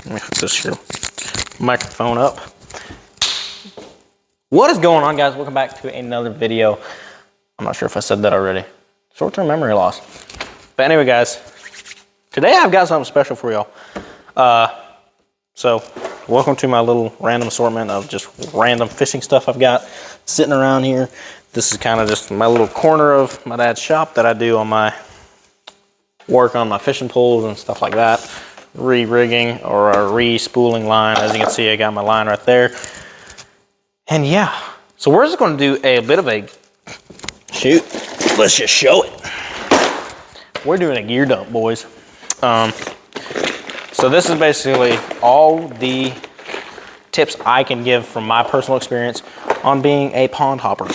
Let me hook this here microphone up. What is going on, guys? Welcome back to another video. I'm not sure if I said that already. Short-term memory loss. But anyway, guys, today I've got something special for y'all. So welcome to my little random assortment of just random fishing stuff I've got sitting around here. This is kind of just my little corner of my dad's shop that I do on my work on my fishing poles and stuff like that. Re-rigging or re-spooling line. As you can see, I got my line right there. And yeah, so we're just going to do a bit of a shoot. Let's just show it. We're doing a gear dump, boys. So this is basically all the tips I can give from my personal experience on being a pond hopper.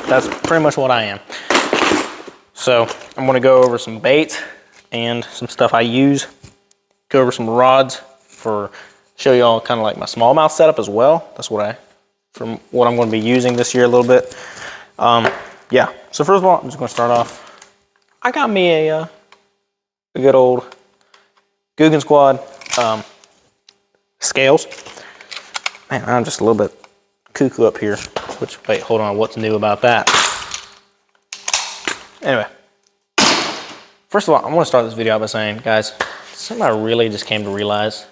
That's pretty much what I am. So I'm going to go over some baits and some stuff I use. Go over some rods for show y'all kind of like my smallmouth setup as well. That's what I'm going to be using this year a little bit. Yeah. So first of all, I'm just going to start off. I got me a good old Googan Squad scales. Man, I'm just a little bit cuckoo up here. Which, wait, hold on. What's new about that? Anyway, first of all, I'm going to start this video out by saying, guys, something I really just came to realize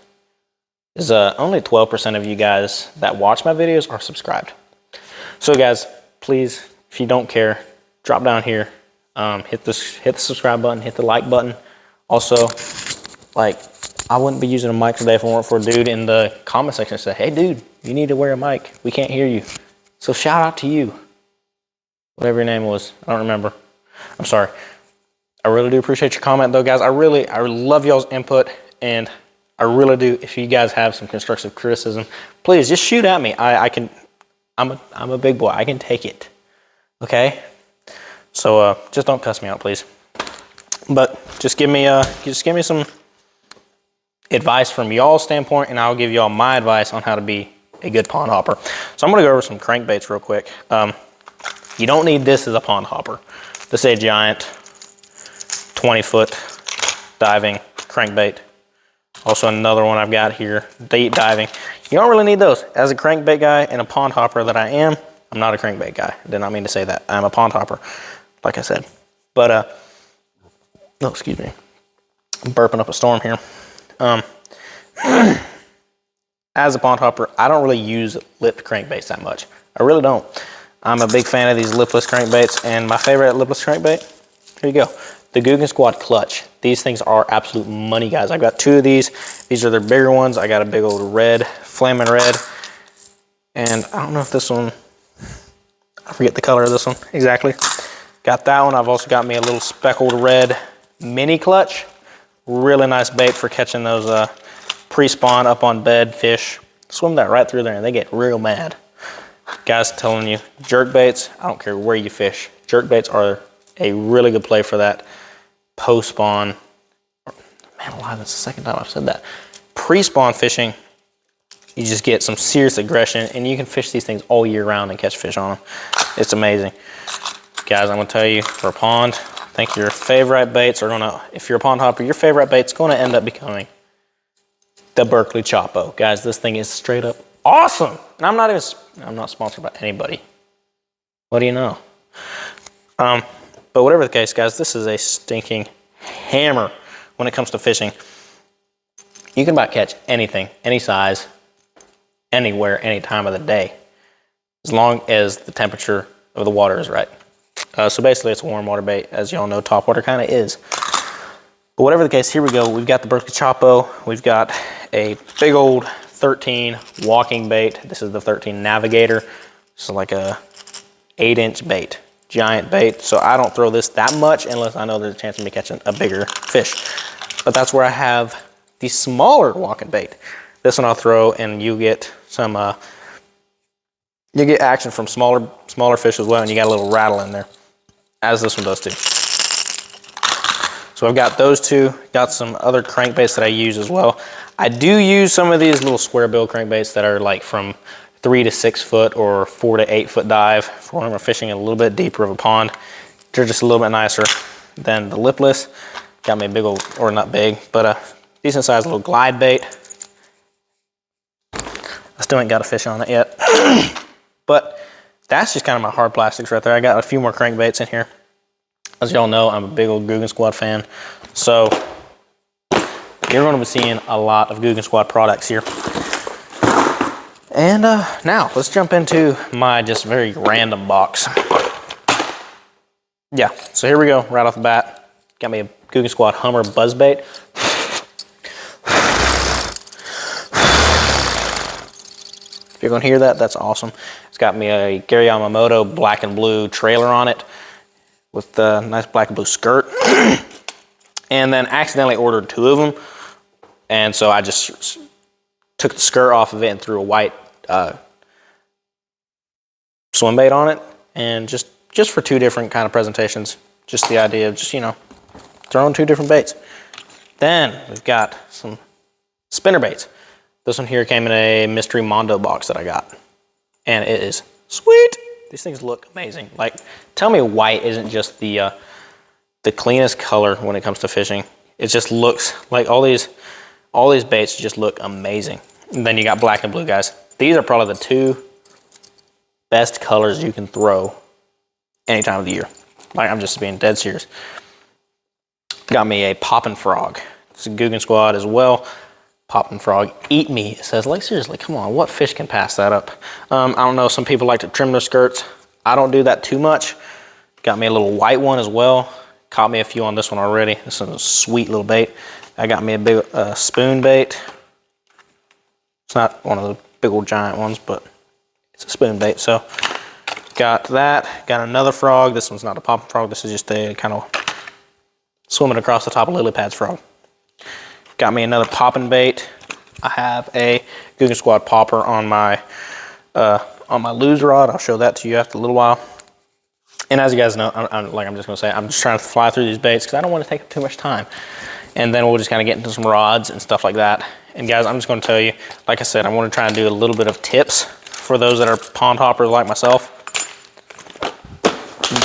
is only 12% of you guys that watch my videos are subscribed. So guys, please, if you don't care, drop down here, hit the subscribe button, hit the like button. Also, like, I wouldn't be using a mic today if it weren't for a dude in the comment section that said, hey dude, you need to wear a mic. We can't hear you. So shout out to you. Whatever your name was, I don't remember. I'm sorry. I really do appreciate your comment though, guys. I love y'all's input, and I really do. If you guys have some constructive criticism, please just shoot at me. I'm a big boy. I can take it. Okay? So just don't cuss me out, please. But just give me some advice from y'all's standpoint, and I'll give y'all my advice on how to be a good pond hopper. So I'm gonna go over some crankbaits real quick. You don't need this as a pond hopper. This is a giant 20-foot diving crankbait. Also another one I've got here, deep diving. You don't really need those. As a crankbait guy and a pond hopper that I am, I'm not a crankbait guy. I did not mean to say that. I'm a pond hopper, like I said. But, no, excuse me. I'm burping up a storm here. As a pond hopper, I don't really use lipped crankbaits that much. I really don't. I'm a big fan of these lipless crankbaits, and my favorite lipless crankbait, here you go. The Googan Squad Clutch. These things are absolute money, guys. I've got two of these. These are their bigger ones. I got a big old red, flaming red. And I don't know if this one, I forget the color of this one exactly. Got that one. I've also got me a little speckled red mini clutch. Really nice bait for catching those pre-spawn up on bed fish. Swim that right through there and they get real mad. Guys, telling you, jerk baits, I don't care where you fish. Jerk baits are a really good play for that post-spawn. Man alive, that's the second time I've said that. Pre-spawn fishing, you just get some serious aggression and you can fish these things all year round and catch fish on them. It's amazing. Guys, I'm gonna tell you, for a pond, I think your favorite baits are gonna, if you're a pond hopper, your favorite bait's gonna end up becoming the Berkley Chopo. Guys, this thing is straight up awesome. And I'm not sponsored by anybody. What do you know? But whatever the case, guys, this is a stinking hammer when it comes to fishing. You can about catch anything, any size, anywhere, any time of the day, as long as the temperature of the water is right. So basically, it's a warm water bait. As y'all know, topwater kind of is. But whatever the case, here we go. We've got the Berkley Chopo. We've got a big old 13 walking bait. This is the 13 Navigator. This is like a 8-inch bait. Giant bait, so I don't throw this that much unless I know there's a chance of me catching a bigger fish. But that's where I have the smaller walking bait. This one I'll throw and you get some, you get action from smaller fish as well, and you got a little rattle in there, as this one does too. So I've got those two, got some other crankbaits that I use as well. I do use some of these little square bill crankbaits that are like from 3 to 6 foot or 4 to 8 foot dive for when we're fishing a little bit deeper of a pond. They're just a little bit nicer than the lipless. Got me a big old, or not big, but a decent sized little glide bait. I still ain't got a fish on it yet. But that's just kind of my hard plastics right there. I got a few more crankbaits in here. As y'all know, I'm a big old Googan Squad fan. So you're going to be seeing a lot of Googan Squad products here. And now let's jump into my just very random box. Yeah, so here we go, right off the bat. Got me a Googan Squad Hummer buzzbait. If you're gonna hear that, that's awesome. It's got me a Gary Yamamoto black and blue trailer on it with a nice black and blue skirt. And then accidentally ordered 2 of them. And so I just took the skirt off of it and threw a white swim bait on it. And just for 2 different kind of presentations. Just the idea of just, you know, throwing 2 different baits. Then we've got some spinner baits. This one here came in a mystery Mondo box that I got. And it is sweet. These things look amazing. Like, tell me white isn't just the cleanest color when it comes to fishing. It just looks like all these baits just look amazing. And then you got black and blue, guys. These are probably the 2 best colors you can throw any time of the year. Like, I'm just being dead serious. Got me a Poppin' Frog. It's a Googan Squad as well. Poppin' Frog, eat me. It says, like, seriously, come on, what fish can pass that up? I don't know, some people like to trim their skirts. I don't do that too much. Got me a little white one as well. Caught me a few on this one already. This is a sweet little bait. I got me a big spoon bait. It's not one of the big old giant ones, but it's a spoon bait. So got that. Got another frog. This one's not a Poppin' Frog. This is just a kind of swimming across the top of lily pads frog. Got me another popping bait. I have a Googan Squad popper on my lose rod. I'll show that to you after a little while. And as you guys know, I'm just gonna say, I'm just trying to fly through these baits because I don't want to take up too much time. And then we'll just kind of get into some rods and stuff like that. And guys, I'm just gonna tell you, like I said, I want to try and do a little bit of tips for those that are pond hoppers like myself.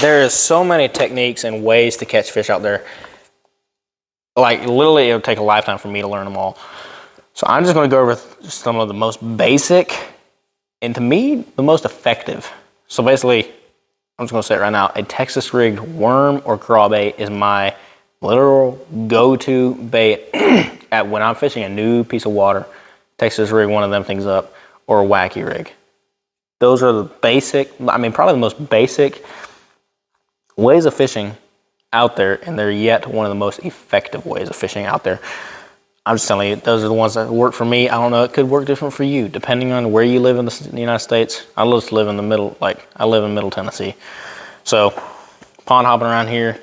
There is so many techniques and ways to catch fish out there. Like, literally, it would take a lifetime for me to learn them all. So I'm just going to go over some of the most basic and, to me, the most effective. So basically, I'm just going to say it right now, a Texas rigged worm or crawbait is my literal go-to bait at when I'm fishing a new piece of water. Texas rig one of them things up, or a wacky rig. Those are the basic, I mean, probably the most basic ways of fishing out there, and they're yet one of the most effective ways of fishing out there. I'm just telling you, those are the ones that work for me. I don't know, it could work different for you, depending on where you live in the United States. I just live in the middle, I live in Middle Tennessee. So, pond hopping around here,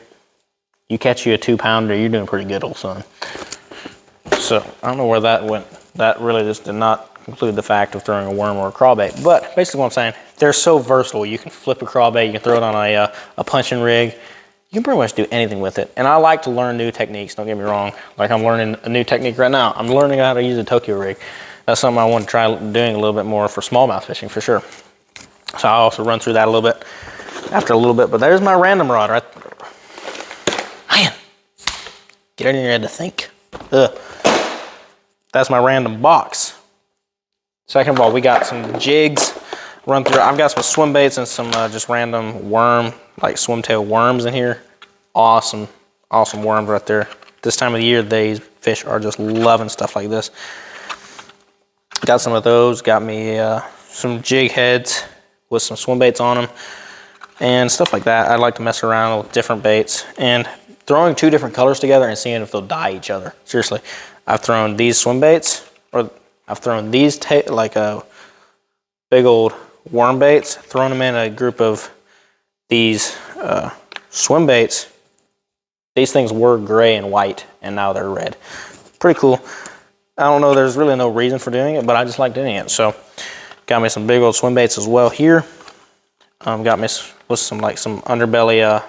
you catch you a 2-pounder, you're doing pretty good, old son. So, I don't know where that went. That really just did not include the fact of throwing a worm or a crawbait. But basically what I'm saying, they're so versatile. You can flip a crawbait, you can throw it on a punching rig. You can pretty much do anything with it. And I like to learn new techniques, don't get me wrong. Like, I'm learning a new technique right now. I'm learning how to use a Tokyo rig. That's something I want to try doing a little bit more for smallmouth fishing, for sure. So I'll also run through that a little bit after a little bit. But there's my random rod right there. Man, get it in your head to think. Ugh. That's my random box. Second of all, we got some jigs. Run through. I've got some swim baits and some just random worm, like swimtail worms in here. Awesome, awesome worms right there. This time of the year, these fish are just loving stuff like this. Got some of those. Got me some jig heads with some swim baits on them and stuff like that. I like to mess around with different baits and throwing 2 different colors together and seeing if they'll dye each other. Seriously, I've thrown these swim baits, or I've thrown these like a big old worm baits, thrown them in a group of these swim baits. These things were gray and white, and now they're red. Pretty cool. I don't know, there's really no reason for doing it, but I just like doing it. So, got me some big old swim baits as well here. Got me with some underbelly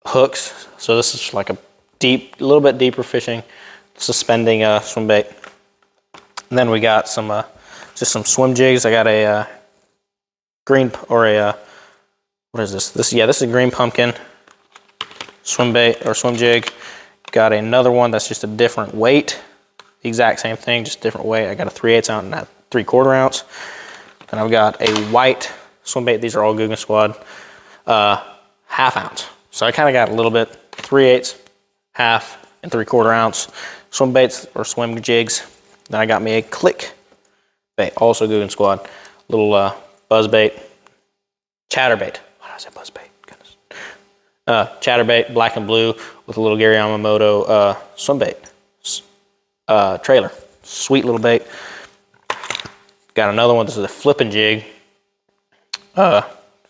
hooks. So this is like a little bit deeper fishing, suspending swim bait. And then we got some just some swim jigs. I got a green, or a what is this? This is a green pumpkin swim bait or swim jig. Got another one that's just a different weight. The exact same thing, just different weight. I got a 3/8 ounce, 3/4 ounce. Then I've got a white swim bait. These are all Googan Squad, 1/2 ounce. So I kind of got a little bit, 3/8, 1/2, and 3/4 ounce swim baits or swim jigs. Then I got me a click bait, also Googan Squad, little buzz bait, chatterbait. Why did I say buzz bait? Goodness. Chatterbait, black and blue, with a little Gary Yamamoto swim bait trailer. Sweet little bait. Got another one. This is a flipping jig.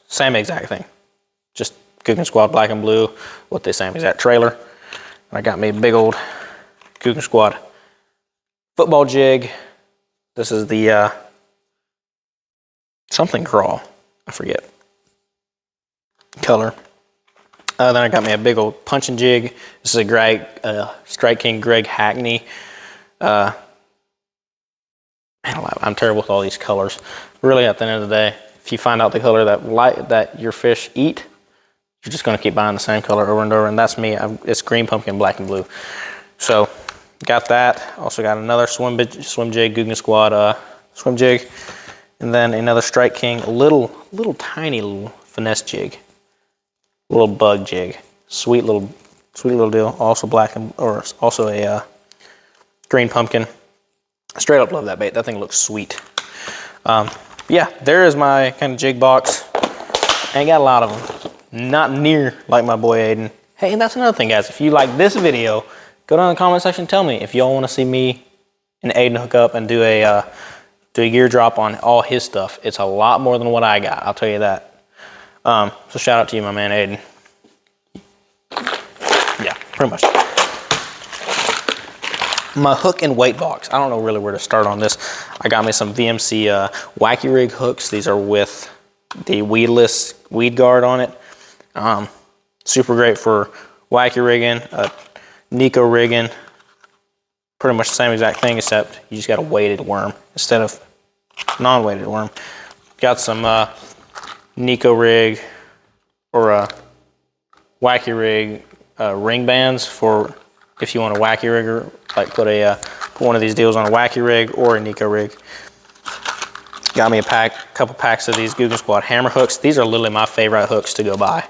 Same exact thing. Just Googan Squad black and blue with the same exact trailer. And I got me a big old Googan Squad football jig. This is the something crawl. I forget color. Then I got me a big old punching jig. This is a Strike King Greg Hackney. I'm terrible with all these colors. Really, at the end of the day, if you find out the color that your fish eat, you're just going to keep buying the same color over and over. And that's me. It's green pumpkin, black and blue. So got that. Also got another swim jig, Googan Squad swim jig, and then another Strike King, little tiny little finesse jig, little bug jig, sweet little deal. Also also a green pumpkin. I straight up love that bait. That thing looks sweet. Yeah, there is my kind of jig box. Ain't got a lot of them. Not near like my boy Aiden. Hey, and that's another thing, guys. If you like this video, go down in the comment section and tell me if y'all want to see me and Aiden hook up and do a gear drop on all his stuff. It's a lot more than what I got, I'll tell you that. So shout out to you, my man Aiden. Yeah, pretty much. My hook and weight box. I don't know really where to start on this. I got me some VMC Wacky Rig hooks. These are with the weedless weed guard on it. Super great for wacky rigging, Nico rigging. Pretty much the same exact thing, except you just got a weighted worm instead of non-weighted worm. Got some Nico rig or wacky rig ring bands for if you want a wacky rigger, like put one of these deals on a wacky rig or a Nico rig. Got me a couple packs of these Googan Squad hammer hooks. These are literally my favorite hooks to go buy.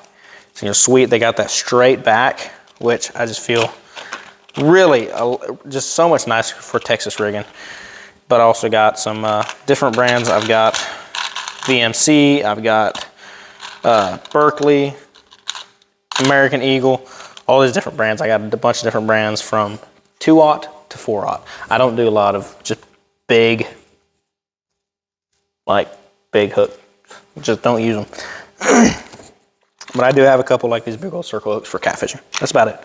So, sweet. They got that straight back, which I just feel really just so much nicer for Texas rigging. But I also got some different brands. I've got VMC. I've got Berkley, American Eagle. All these different brands. I got a bunch of different brands from 2/0 to 4/0. I don't do a lot of just big hook. Just don't use them. But I do have a couple like these big old circle hooks for catfishing. That's about it.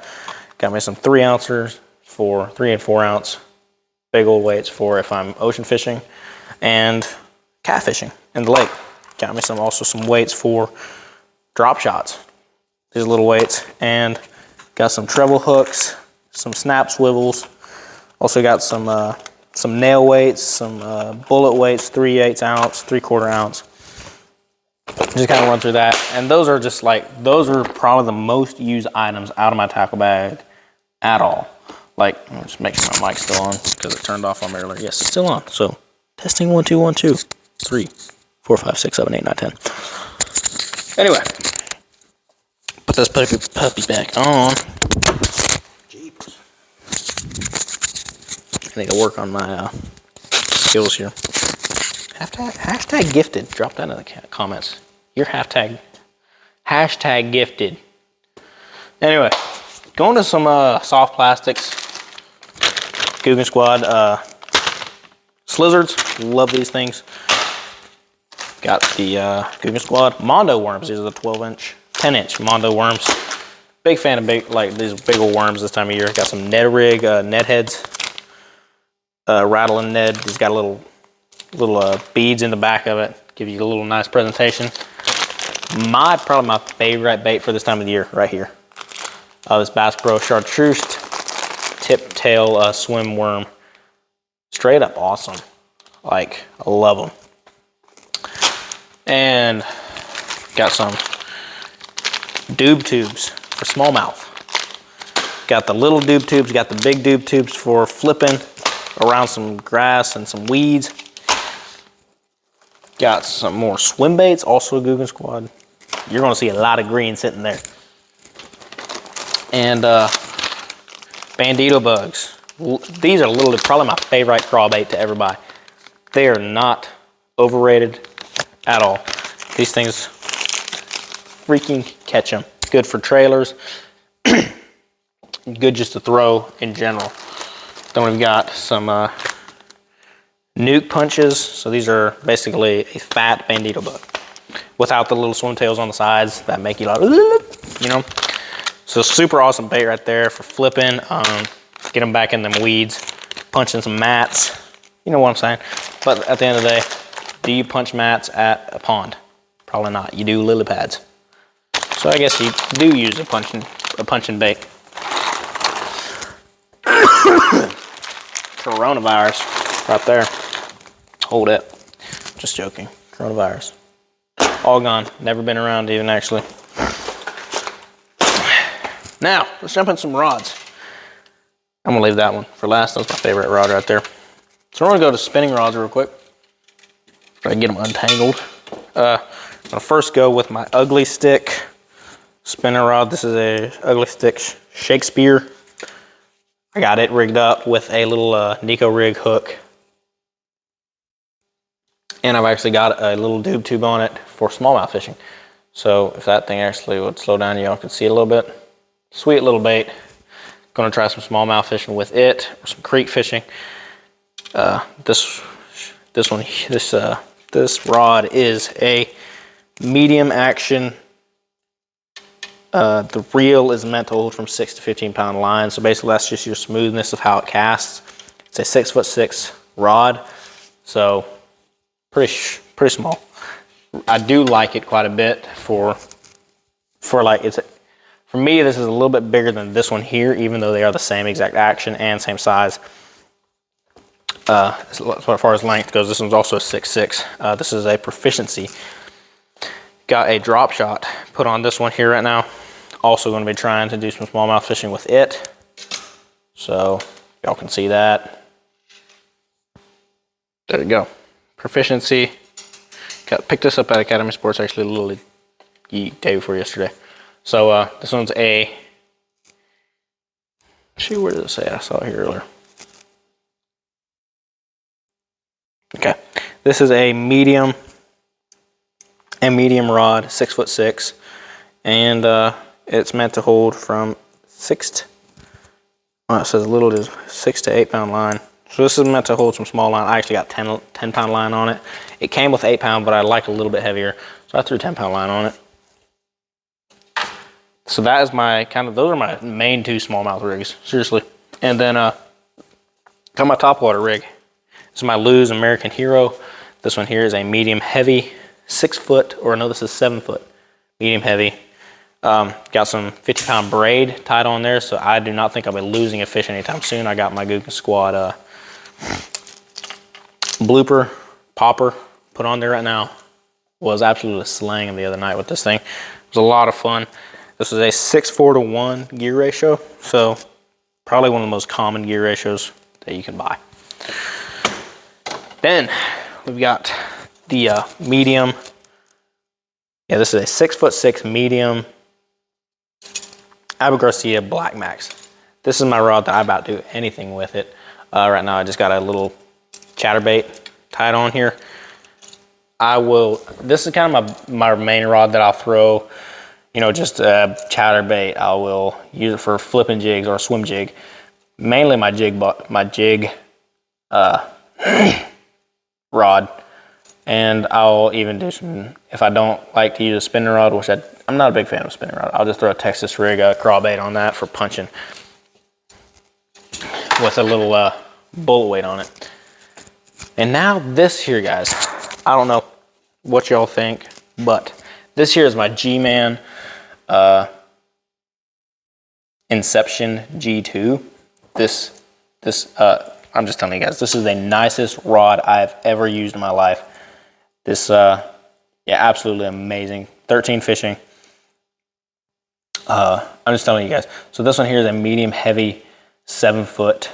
Got me some 3 ounces for 3 and 4 ounce big old weights for if I'm ocean fishing and catfishing in the lake. Got me also some weights for drop shots. These little weights, and got some treble hooks, some snap swivels. Also got some nail weights, some bullet weights, 3/8 ounce, 3/4 ounce. Just kind of run through that. And those are probably the most used items out of my tackle bag at all. Let me just make sure my mic's still on because it turned off on me earlier. Yes, it's still on. So testing 1 2 1 2 3 4 5 6 7 8 9 10. Anyway, put this puppy back on. Jeepers. I need to work on my skills here. Hashtag gifted. Drop that in the comments. Your hashtag gifted. Anyway, going to some soft plastics. Googan Squad Slizzards. Love these things. Got the Googan Squad Mondo worms. These are the 10-inch Mondo worms. Big fan of these big old worms this time of year. Got some Ned Rig Ned heads. Rattling Ned. He's got little beads in the back of it. Give you a little nice presentation. Probably my favorite bait for this time of the year right here. This Bass Pro Chartreuse tip tail swim worm. Straight up awesome. I love them. And got some doob tubes for smallmouth. Got the little doob tubes, got the big doob tubes for flipping around some grass and some weeds. Got some more swim baits, also Googan Squad. You're gonna see a lot of green sitting there. And Bandito bugs. These are literally probably my favorite crawl bait to ever buy. They are not overrated at all. These things freaking catch them. Good for trailers. Good just to throw in general. Then we've got some nuke punches. So these are basically a fat Bandito bug without the little swim tails on the sides that make you like, you know. So super awesome bait right there for flipping. Get them back in them weeds, punching some mats. You know what I'm saying? But at the end of the day, do you punch mats at a pond? Probably not. You do lily pads. So I guess you do use a punching bait. Coronavirus right there. Hold it. Just joking. Coronavirus. All gone. Never been around even actually. Now, let's jump in some rods. I'm gonna leave that one for last. That's my favorite rod right there. So we're gonna go to spinning rods real quick. Try to get them untangled. I'm gonna first go with my Ugly Stick spinner rod. This is a Ugly Stick Shakespeare. I got it rigged up with a little Nico rig hook. And I've actually got a little doob tube on it for smallmouth fishing. So if that thing actually would slow down, y'all can see it a little bit. Sweet little bait. Gonna try some smallmouth fishing with it, or some creek fishing. This rod is a medium action. The reel is meant to hold from 6 to 15 pound line. So basically that's just your smoothness of how it casts. It's a 6'6" rod. So pretty small. I do like it quite a bit for like, for me, this is a little bit bigger than this one here, even though they are the same exact action and same size. As far as length goes, this one's also a 6'6". This is a Proficiency. Got a drop shot put on this one here right now. Also going to be trying to do some smallmouth fishing with it. So y'all can see that. There we go. Proficiency. Picked this up at Academy Sports actually literally the day before yesterday. So this one's a, see, where does it say? I saw it here earlier. Okay, this is a medium rod, 6'6", and it's meant to hold from it says as little as 6 to 8 pound line. So this is meant to hold some small line. I actually got 10 pound line on it. It came with 8 pound, but I liked a little bit heavier, so I threw 10 pound line on it. So that is my those are my main 2 smallmouth rigs, seriously. And then got my topwater rig. This is my Lew's American Hero. This one here is a medium heavy, 6 foot, or no, this is 7 foot, medium heavy. Got some 50 pound braid tied on there, so I do not think I'll be losing a fish anytime soon. I got my Googan Squad blooper popper put on there right now. Was absolutely slaying the other night with this thing. It was a lot of fun. This is a 6:4 to 1 gear ratio, so probably one of the most common gear ratios that you can buy. Then we've got the medium. Yeah, this is a 6'6" medium Abu Garcia Black Max. This is my rod that I about do anything with it. Right now I just got a little chatterbait tied on here. This is kind of my main rod that I'll throw, you know, just a chatterbait. I will use it for flipping jigs or a swim jig. Mainly my jig rod. And I'll even do some, if I don't like to use a spinning rod, which I'm not a big fan of spinning rod, I'll just throw a Texas rig crawl bait on that for punching with a little bullet weight on it. And now this here, guys, I don't know what y'all think, but this here is my G-Man Inception G2. I'm just telling you guys, this is the nicest rod I've ever used in my life. This, yeah, absolutely amazing. 13 fishing. I'm just telling you guys. So this one here is a medium heavy 7'2"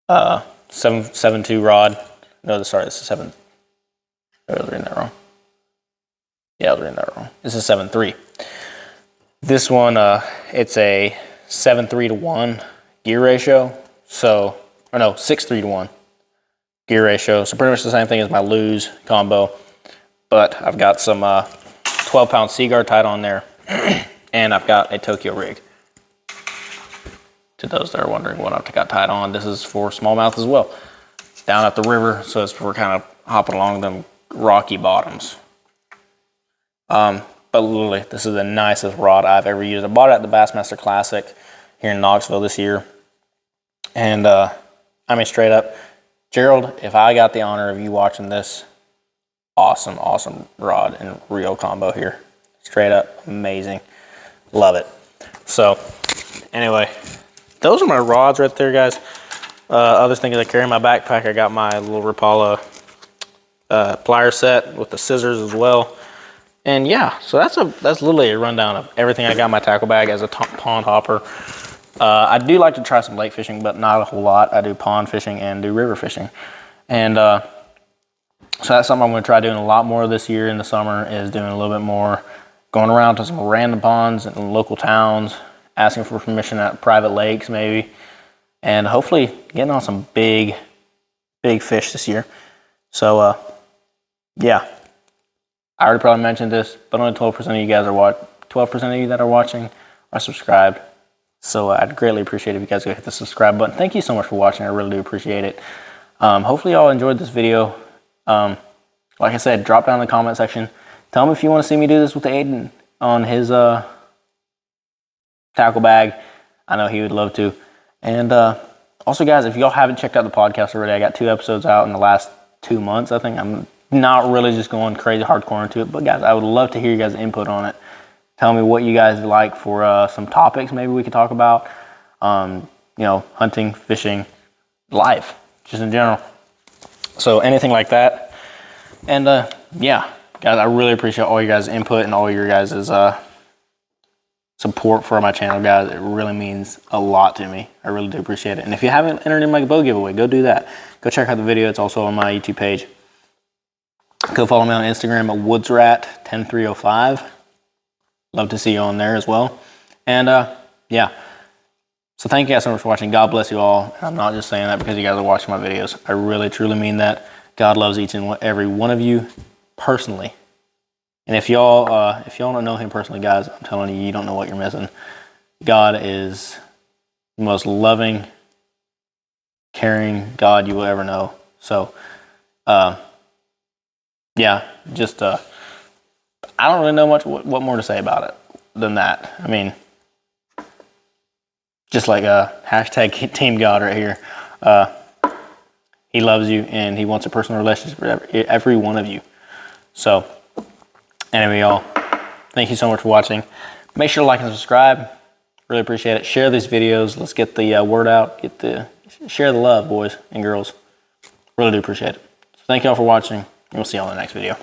7'2" rod. No, sorry, this is 7. I was reading that wrong. Yeah, I was reading that wrong. This is 7.3. This one, it's a 7.3 to 1 gear ratio. So, or no, 6.3 to 1 gear ratio. So pretty much the same thing as my Lew's combo. But I've got some 12-pound Seaguar tied on there. And I've got a Tokyo rig. To those that are wondering what I've got tied on, this is for smallmouth as well. It's down at the river, so it's for kind of hopping along them rocky bottoms. But literally, this is the nicest rod I've ever used. I bought it at the Bassmaster Classic here in Knoxville this year. And I mean, straight up, Gerald, if I got the honor of you watching this, awesome, awesome rod and reel combo here. Straight up, amazing. Love it. So, anyway, those are my rods right there, guys. Other things I carry in my backpack, I got my little Rapala plier set with the scissors as well. And yeah, so that's literally a rundown of everything I got in my tackle bag as a pond hopper. I do like to try some lake fishing, but not a whole lot. I do pond fishing and do river fishing. And so that's something I'm going to try doing a lot more this year in the summer, is doing a little bit more, going around to some random ponds in local towns, asking for permission at private lakes maybe, and hopefully getting on some big fish this year. So yeah, I already probably mentioned this, but only 12% of you guys are 12% of you that are watching are subscribed. So I'd greatly appreciate it if you guys go hit the subscribe button. Thank you so much for watching. I really do appreciate it. Hopefully y'all enjoyed this video. Like I said, drop down in the comment section. Tell me if you want to see me do this with Aiden on his tackle bag. I know he would love to. And also, guys, if y'all haven't checked out the podcast already, I got 2 episodes out in the last 2 months. I think I'm not really just going crazy hardcore into it, but guys, I would love to hear you guys' input on it. Tell me what you guys like for some topics maybe we could talk about. You know, hunting, fishing, life, just in general. So anything like that. And yeah, guys, I really appreciate all you guys' input and all your guys' support for my channel, guys. It really means a lot to me. I really do appreciate it. And if you haven't entered in my bow giveaway, go do that. Go check out the video. It's also on my YouTube page. Go follow me on Instagram at woodsrat10305. Love to see you on there as well. And yeah, so thank you guys so much for watching. God bless you all. I'm not just saying that because you guys are watching my videos. I really truly mean that. God loves each and every one of you personally. And if y'all don't know him personally, guys, I'm telling you, you don't know what you're missing. God is the most loving, caring God you will ever know. So yeah, just I don't really know much what more to say about it than that. I mean, just like hashtag Team God right here. He loves you and he wants a personal relationship with every one of you. So anyway, y'all, thank you so much for watching. Make sure to like and subscribe. Really appreciate it. Share these videos. Let's get the word out. Share the love, boys and girls. Really do appreciate it. So thank y'all for watching, and we'll see y'all in the next video.